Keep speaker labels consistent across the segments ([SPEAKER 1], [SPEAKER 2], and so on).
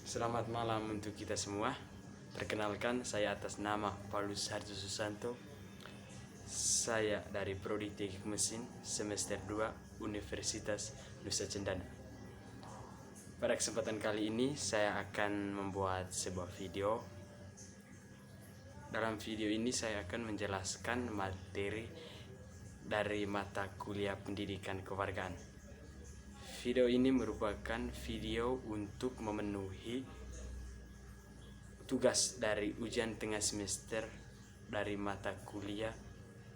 [SPEAKER 1] Selamat malam untuk kita semua. Perkenalkan, saya atas nama Paulus Harjo Susanto. Saya dari Prodi Teknik Mesin semester 2 Universitas Nusa Cendana. Pada kesempatan kali ini saya akan membuat sebuah video. Dalam video ini saya akan menjelaskan materi dari mata kuliah pendidikan kewargaan. Video ini merupakan video untuk memenuhi tugas dari ujian tengah semester dari mata kuliah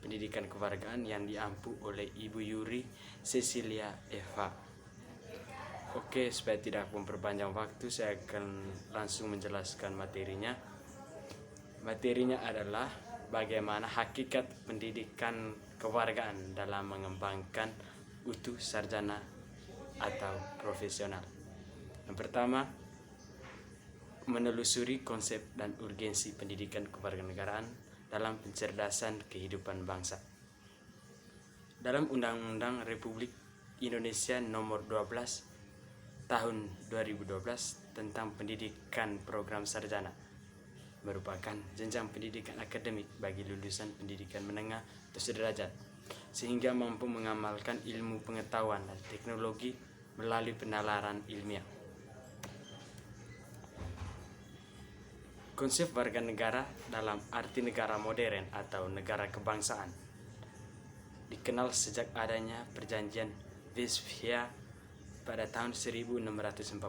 [SPEAKER 1] pendidikan kewargaan yang diampu oleh Ibu Yuri Cecilia Eva. Oke, supaya tidak memperpanjang waktu, saya akan langsung menjelaskan materinya. Materinya adalah bagaimana hakikat pendidikan kewargaan dalam mengembangkan utuh sarjana atau profesional. Yang pertama, menelusuri konsep dan urgensi pendidikan kewarganegaraan dalam pencerdasan kehidupan bangsa. Dalam Undang-Undang Republik Indonesia Nomor 12 Tahun 2012 tentang pendidikan program sarjana, merupakan jenjang pendidikan akademik bagi lulusan pendidikan menengah atau sederajat, sehingga mampu mengamalkan ilmu pengetahuan dan teknologi melalui penalaran ilmiah. Konsep warga negara dalam arti negara modern atau negara kebangsaan dikenal sejak adanya perjanjian Westphalia pada tahun 1648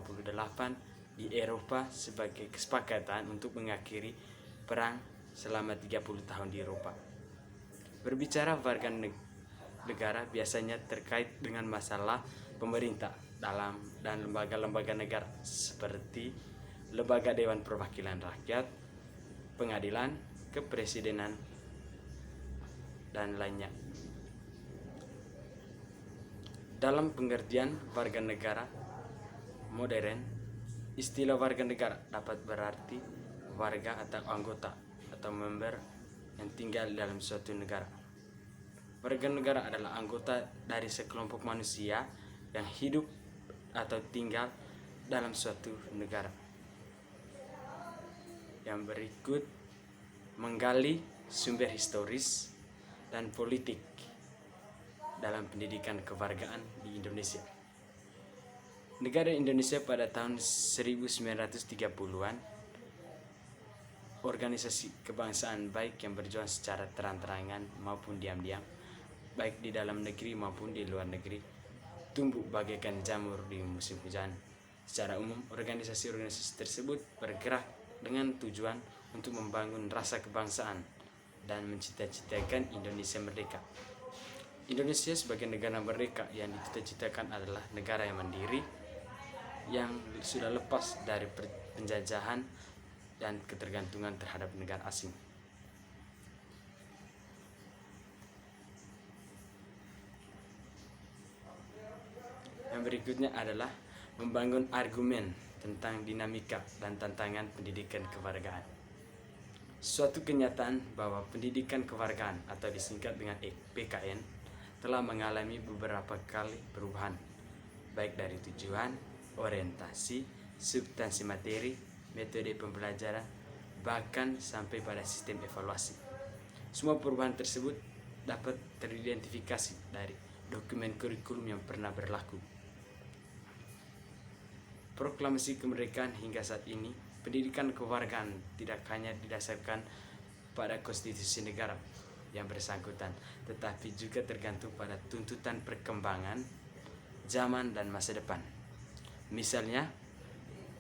[SPEAKER 1] di Eropa sebagai kesepakatan untuk mengakhiri perang selama 30 tahun di Eropa. Berbicara warga negara biasanya terkait dengan masalah pemerintah dan lembaga-lembaga negara seperti Lembaga Dewan Perwakilan Rakyat, Pengadilan, Kepresidenan, dan lainnya. Dalam pengertian warga negara modern, istilah warga negara dapat berarti warga atau anggota atau member yang tinggal dalam suatu negara. Warga negara adalah anggota dari sekelompok manusia yang hidup atau tinggal dalam suatu negara. Yang berikut menggali sumber historis dan politik dalam pendidikan kewargaan di Indonesia. Negara Indonesia pada tahun 1930-an, organisasi kebangsaan baik yang berjuang secara terang-terangan maupun diam-diam, baik di dalam negeri maupun di luar negeri, tumbuh bagaikan jamur di musim hujan. Secara umum, organisasi-organisasi tersebut bergerak dengan tujuan untuk membangun rasa kebangsaan dan mencita-citakan Indonesia merdeka. Indonesia sebagai negara merdeka yang dicita-citakan adalah negara yang mandiri, yang sudah lepas dari penjajahan dan ketergantungan terhadap negara asing. Yang berikutnya adalah membangun argumen tentang dinamika dan tantangan pendidikan kewargaan. Suatu kenyataan bahwa pendidikan kewargaan atau disingkat dengan PKN telah mengalami beberapa kali perubahan, baik dari tujuan, orientasi, substansi materi, metode pembelajaran, bahkan sampai pada sistem evaluasi. Semua perubahan tersebut dapat teridentifikasi dari dokumen kurikulum yang pernah berlaku. Proklamasi kemerdekaan hingga saat ini, pendidikan kewargaan tidak hanya didasarkan pada konstitusi negara yang bersangkutan, tetapi juga tergantung pada tuntutan perkembangan zaman dan masa depan. Misalnya,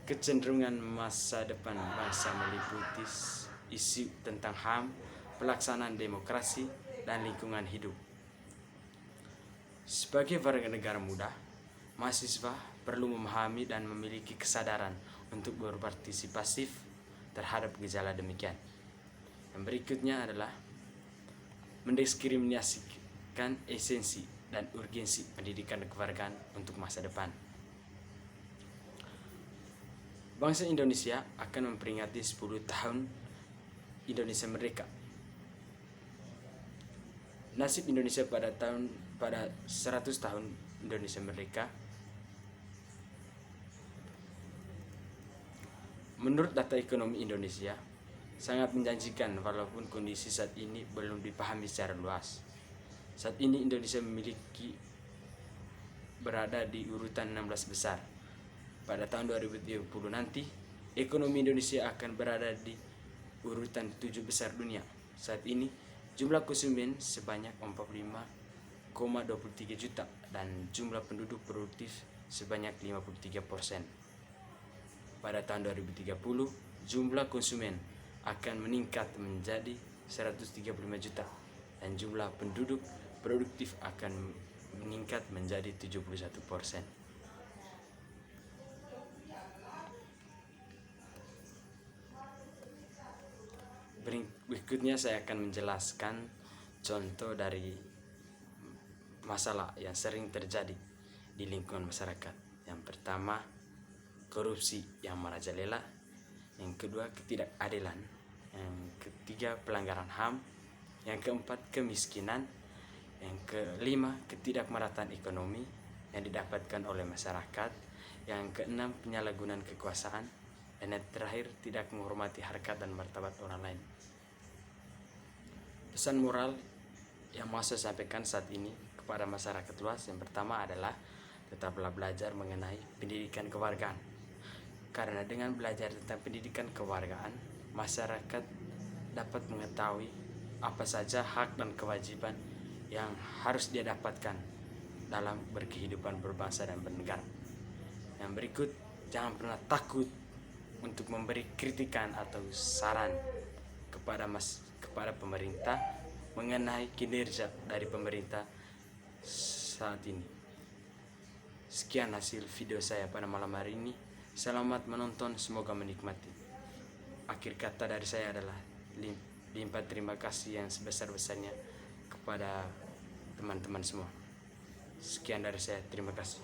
[SPEAKER 1] kecenderungan masa depan bangsa meliputi isu tentang HAM, pelaksanaan demokrasi, dan lingkungan hidup. Sebagai warga negara muda, mahasiswa perlu memahami dan memiliki kesadaran untuk berpartisipasi terhadap gejala demikian. Yang berikutnya adalah mendiskriminasikan esensi dan urgensi pendidikan kewargaan untuk masa depan. Bangsa Indonesia akan memperingati 10 tahun Indonesia merdeka. Nasib Indonesia pada 100 tahun Indonesia merdeka Menurut data ekonomi Indonesia, sangat menjanjikan walaupun kondisi saat ini belum dipahami secara luas. Saat ini Indonesia berada di urutan 16 besar. Pada tahun 2030 nanti, ekonomi Indonesia akan berada di urutan 7 besar dunia. Saat ini, jumlah konsumen sebanyak 45,23 juta dan jumlah penduduk produktif sebanyak 53%. Pada tahun 2030, jumlah konsumen akan meningkat menjadi 135 juta dan jumlah penduduk produktif akan meningkat menjadi 71%. Berikutnya saya akan menjelaskan contoh dari masalah yang sering terjadi di lingkungan masyarakat. Yang pertama, korupsi yang merajalela. Yang kedua, ketidakadilan. Yang ketiga, pelanggaran HAM. Yang keempat, kemiskinan. Yang kelima, ketidakmerataan ekonomi yang didapatkan oleh masyarakat. Yang keenam, penyalahgunaan kekuasaan. Dan yang terakhir, tidak menghormati harkat dan martabat orang lain. Pesan moral yang mau saya sampaikan saat ini kepada masyarakat luas, yang pertama adalah tetaplah belajar mengenai pendidikan kewargaan. Karena dengan belajar tentang pendidikan kewargaan, masyarakat dapat mengetahui apa saja hak dan kewajiban yang harus dia dapatkan dalam berkehidupan berbangsa dan bernegara. Yang berikut, jangan pernah takut untuk memberi kritikan atau saran kepada pemerintah mengenai kinerja dari pemerintah saat ini. Sekian hasil video saya pada malam hari ini. Selamat menonton, semoga menikmati. Akhir kata dari saya adalah limpah terima kasih yang sebesar-besarnya kepada teman-teman semua. Sekian dari saya, terima kasih.